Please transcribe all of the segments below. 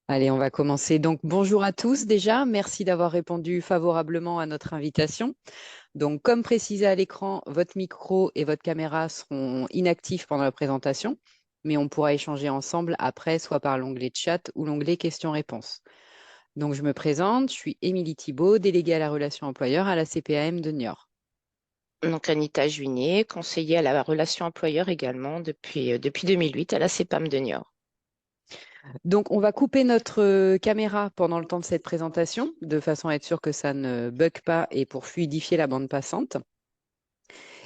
Allez, on va commencer. Donc, bonjour à tous déjà. Merci d'avoir répondu favorablement à notre invitation. Donc, comme précisé à l'écran, votre micro et votre caméra seront inactifs pendant la présentation, mais on pourra échanger ensemble après, soit par l'onglet chat ou l'onglet questions-réponses. Donc, je me présente, je suis Émilie Thibault, déléguée à la relation employeur à la CPAM de Niort. Donc Anita Juigné, conseillère à la relation employeur également depuis 2008 à la CEPAM de Niort. Donc, on va couper notre caméra pendant le temps de cette présentation, de façon à être sûr que ça ne bug pas et pour fluidifier la bande passante.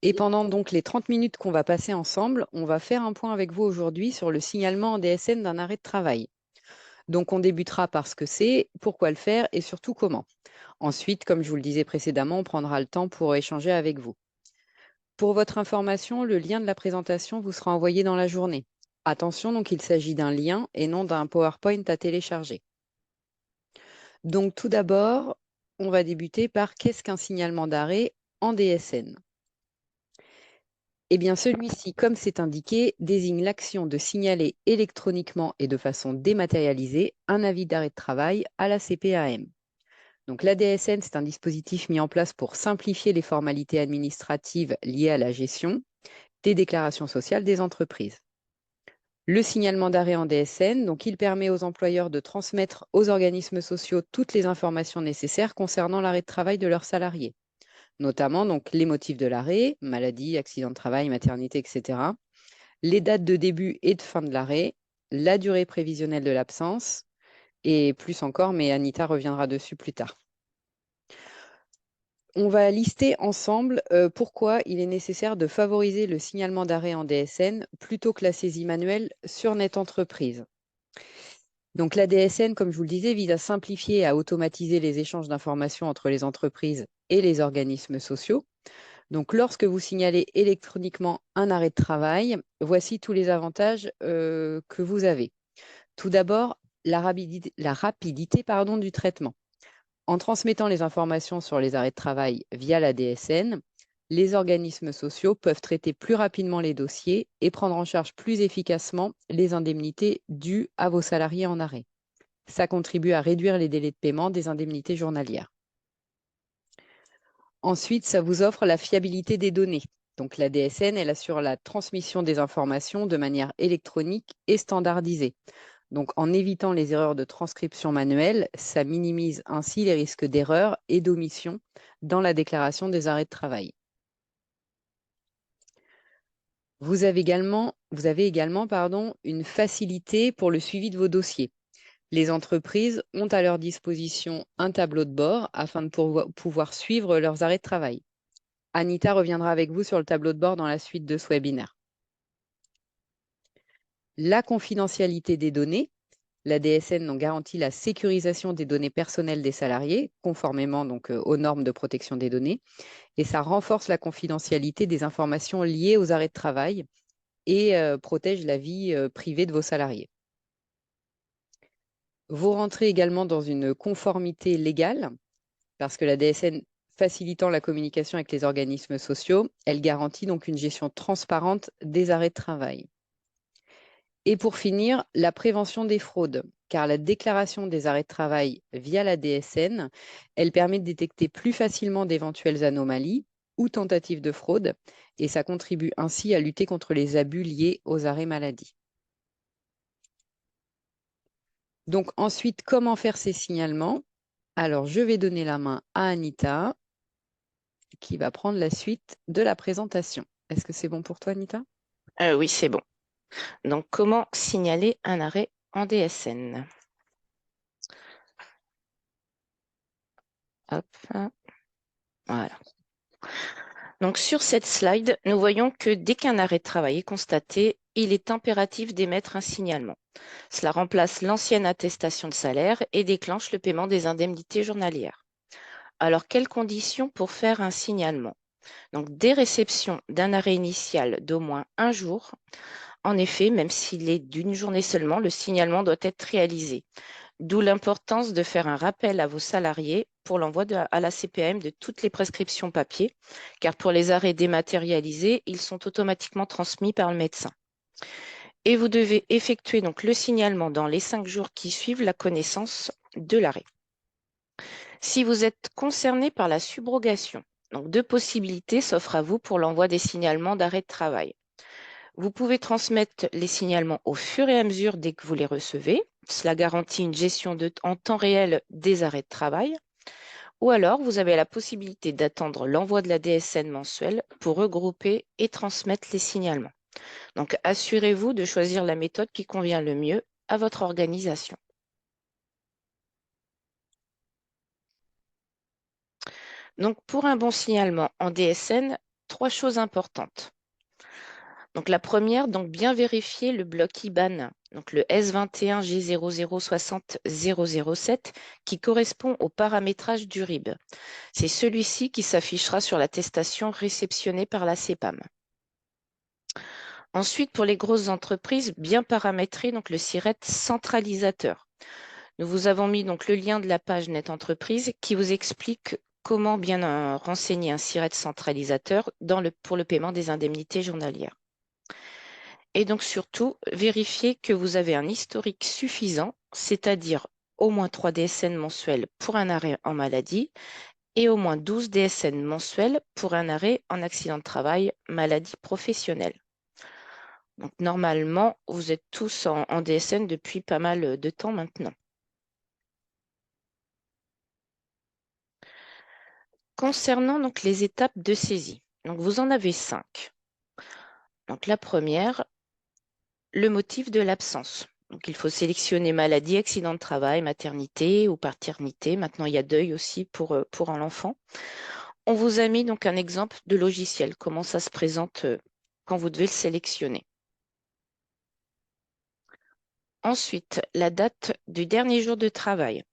Et pendant donc les 30 minutes qu'on va passer ensemble, on va faire un point avec vous aujourd'hui sur le signalement en DSN d'un arrêt de travail. Donc on débutera par ce que c'est, pourquoi le faire et surtout comment. Ensuite, comme je vous le disais précédemment, on prendra le temps pour échanger avec vous. Pour votre information, le lien de la présentation vous sera envoyé dans la journée. Attention, donc il s'agit d'un lien et non d'un PowerPoint à télécharger. Donc tout d'abord, on va débuter par qu'est-ce qu'un signalement d'arrêt en DSN? Eh bien, celui-ci, comme c'est indiqué, désigne l'action de signaler électroniquement et de façon dématérialisée un avis d'arrêt de travail à la CPAM. Donc, l'ADSN, c'est un dispositif mis en place pour simplifier les formalités administratives liées à la gestion des déclarations sociales des entreprises. Le signalement d'arrêt en DSN, donc, il permet aux employeurs de transmettre aux organismes sociaux toutes les informations nécessaires concernant l'arrêt de travail de leurs salariés, notamment donc, les motifs de l'arrêt, maladie, accident de travail, maternité, etc., les dates de début et de fin de l'arrêt, la durée prévisionnelle de l'absence et plus encore, mais Anita reviendra dessus plus tard. On va lister ensemble pourquoi il est nécessaire de favoriser le signalement d'arrêt en DSN plutôt que la saisie manuelle sur Net Entreprise. Donc la DSN, comme je vous le disais, vise à simplifier et à automatiser les échanges d'informations entre les entreprises et les organismes sociaux. Donc, lorsque vous signalez électroniquement un arrêt de travail, voici tous les avantages que vous avez. Tout d'abord, la rapidité du traitement. En transmettant les informations sur les arrêts de travail via la DSN, les organismes sociaux peuvent traiter plus rapidement les dossiers et prendre en charge plus efficacement les indemnités dues à vos salariés en arrêt. Ça contribue à réduire les délais de paiement des indemnités journalières. Ensuite, ça vous offre la fiabilité des données. Donc la DSN, elle assure la transmission des informations de manière électronique et standardisée. Donc en évitant les erreurs de transcription manuelle, ça minimise ainsi les risques d'erreur et d'omission dans la déclaration des arrêts de travail. Vous avez également une facilité pour le suivi de vos dossiers. Les entreprises ont à leur disposition un tableau de bord afin de pouvoir suivre leurs arrêts de travail. Anita reviendra avec vous sur le tableau de bord dans la suite de ce webinaire. La confidentialité des données. La DSN donc, garantit la sécurisation des données personnelles des salariés, conformément aux normes de protection des données, et ça renforce la confidentialité des informations liées aux arrêts de travail et protège la vie privée de vos salariés. Vous rentrez également dans une conformité légale, parce que la DSN, facilitant la communication avec les organismes sociaux, elle garantit donc une gestion transparente des arrêts de travail. Et pour finir, la prévention des fraudes, car la déclaration des arrêts de travail via la DSN, elle permet de détecter plus facilement d'éventuelles anomalies ou tentatives de fraude, et ça contribue ainsi à lutter contre les abus liés aux arrêts maladie. Donc ensuite, comment faire ces signalements? Alors, je vais donner la main à Anita, qui va prendre la suite de la présentation. Est-ce que c'est bon pour toi, Anita? Oui, c'est bon. Donc comment signaler un arrêt en DSN? Hop, voilà. Donc sur cette slide, nous voyons que dès qu'un arrêt de travail est constaté, il est impératif d'émettre un signalement. Cela remplace l'ancienne attestation de salaire et déclenche le paiement des indemnités journalières. Alors, quelles conditions pour faire un signalement? Donc, dès réception d'un arrêt initial d'au moins un jour, en effet, même s'il est d'une journée seulement, le signalement doit être réalisé. D'où l'importance de faire un rappel à vos salariés pour l'envoi à la CPAM de toutes les prescriptions papier, car pour les arrêts dématérialisés, ils sont automatiquement transmis par le médecin. et vous devez effectuer donc le signalement dans les 5 jours qui suivent la connaissance de l'arrêt. Si vous êtes concerné par la subrogation, donc 2 possibilités s'offrent à vous pour l'envoi des signalements d'arrêt de travail. Vous pouvez transmettre les signalements au fur et à mesure dès que vous les recevez. Cela garantit une gestion en temps réel des arrêts de travail. Ou alors, vous avez la possibilité d'attendre l'envoi de la DSN mensuelle pour regrouper et transmettre les signalements. Donc, assurez-vous de choisir la méthode qui convient le mieux à votre organisation. Donc, pour un bon signalement en DSN, 3 choses importantes. Donc, la première, donc bien vérifier le bloc IBAN, donc le S21G0060007, qui correspond au paramétrage du RIB. C'est celui-ci qui s'affichera sur l'attestation réceptionnée par la CEPAM. Ensuite, pour les grosses entreprises, bien paramétrer donc le SIRET centralisateur. Nous vous avons mis donc le lien de la page Net Entreprise qui vous explique comment bien renseigner un SIRET centralisateur pour le paiement des indemnités journalières. Et donc surtout, vérifiez que vous avez un historique suffisant, c'est-à-dire au moins 3 DSN mensuels pour un arrêt en maladie et au moins 12 DSN mensuels pour un arrêt en accident de travail, maladie professionnelle. Donc normalement, vous êtes tous en DSN depuis pas mal de temps maintenant. Concernant donc les étapes de saisie, donc vous en avez 5. Donc la première, le motif de l'absence. Donc il faut sélectionner maladie, accident de travail, maternité ou paternité. Maintenant, il y a deuil aussi pour l'enfant. On vous a mis donc un exemple de logiciel, comment ça se présente quand vous devez le sélectionner. Ensuite, la date du dernier jour de travail.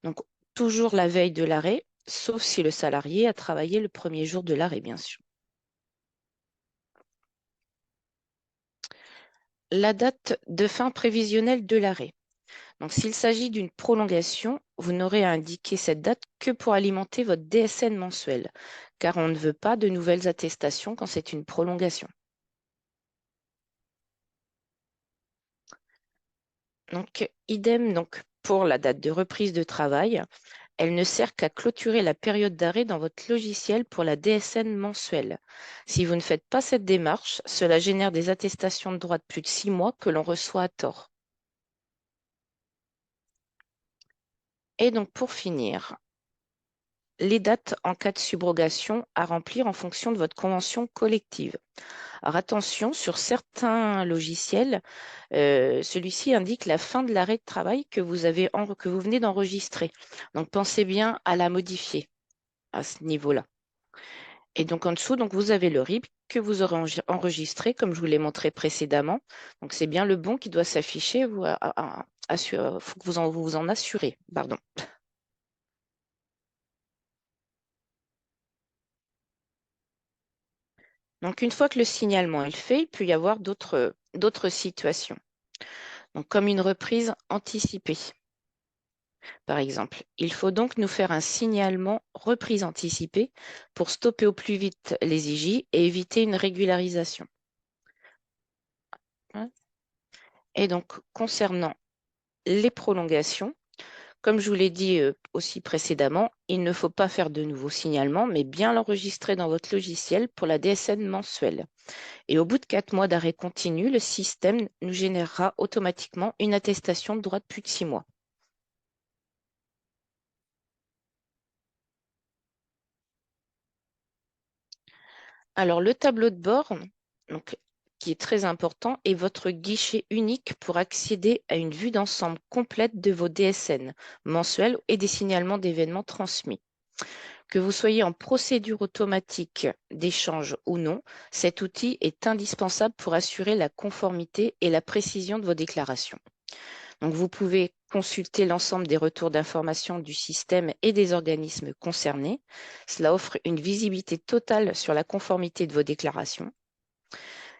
Donc, toujours la veille de l'arrêt, sauf si le salarié a travaillé le premier jour de l'arrêt, bien sûr. La date de fin prévisionnelle de l'arrêt. Donc, s'il s'agit d'une prolongation, vous n'aurez à indiquer cette date que pour alimenter votre DSN mensuel, car on ne veut pas de nouvelles attestations quand c'est une prolongation. Donc, idem donc, pour la date de reprise de travail. Elle ne sert qu'à clôturer la période d'arrêt dans votre logiciel pour la DSN mensuelle. Si vous ne faites pas cette démarche, cela génère des attestations de droit de plus de 6 mois que l'on reçoit à tort. Et donc pour finir, les dates en cas de subrogation à remplir en fonction de votre convention collective. Alors attention, sur certains logiciels, celui-ci indique la fin de l'arrêt de travail que vous venez d'enregistrer. Donc pensez bien à la modifier à ce niveau-là. Et donc en dessous, donc vous avez le RIB que vous aurez enregistré, comme je vous l'ai montré précédemment. Donc c'est bien le bon qui doit s'afficher. Il faut que vous vous en assurez. Pardon. Donc une fois que le signalement est fait, il peut y avoir d'autres situations. Donc comme une reprise anticipée, par exemple. Il faut donc nous faire un signalement reprise anticipée pour stopper au plus vite les IJ et éviter une régularisation. Et donc concernant les prolongations, comme je vous l'ai dit aussi précédemment, il ne faut pas faire de nouveaux signalements, mais bien l'enregistrer dans votre logiciel pour la DSN mensuelle. Et au bout de 4 mois d'arrêt continu, le système nous générera automatiquement une attestation de droit de plus de 6 mois. Alors, le tableau de bord, donc, qui est très important, est votre guichet unique pour accéder à une vue d'ensemble complète de vos DSN mensuels et des signalements d'événements transmis. Que vous soyez en procédure automatique d'échange ou non, cet outil est indispensable pour assurer la conformité et la précision de vos déclarations. Donc, vous pouvez consulter l'ensemble des retours d'information du système et des organismes concernés. Cela offre une visibilité totale sur la conformité de vos déclarations.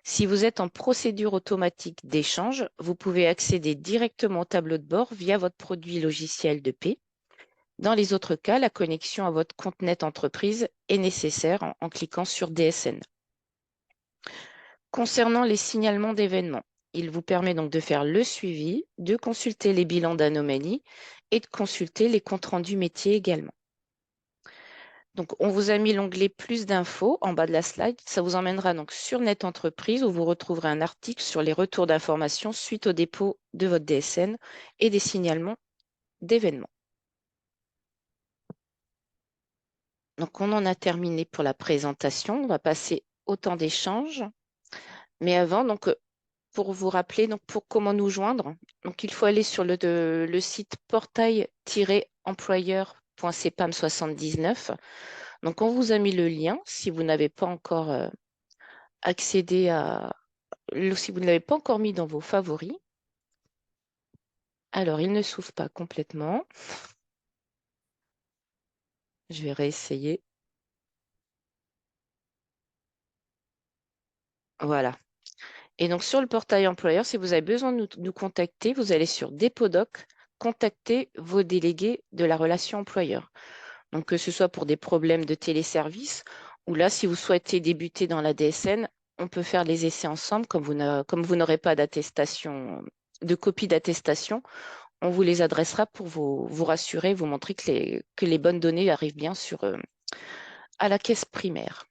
Si vous êtes en procédure automatique d'échange, vous pouvez accéder directement au tableau de bord via votre produit logiciel de paie. Dans les autres cas, la connexion à votre compte Net Entreprise est nécessaire en cliquant sur DSN. Concernant les signalements d'événements, Il vous permet donc de faire le suivi, de consulter les bilans d'anomalies et de consulter les comptes rendus métiers également. Donc, on vous a mis l'onglet Plus d'infos en bas de la slide. Ça vous emmènera donc sur Net Entreprise où vous retrouverez un article sur les retours d'informations suite au dépôt de votre DSN et des signalements d'événements. Donc, on en a terminé pour la présentation. On va passer au temps d'échange. Mais avant, donc, pour vous rappeler donc, pour comment nous joindre, donc, il faut aller sur le site portail-employeur.cepam79. Donc, on vous a mis le lien si vous n'avez pas encore accédé à... Si vous ne l'avez pas encore mis dans vos favoris. Alors, il ne s'ouvre pas complètement. Je vais réessayer. Voilà. Et donc, sur le portail employeur, si vous avez besoin de nous contacter, vous allez sur Dépodoc, contacter vos délégués de la relation employeur. Donc, que ce soit pour des problèmes de téléservice ou là, si vous souhaitez débuter dans la DSN, on peut faire les essais ensemble. Comme vous n'aurez pas d'attestation, de copie d'attestation, on vous les adressera pour vous rassurer, vous montrer que les bonnes données arrivent bien à la caisse primaire.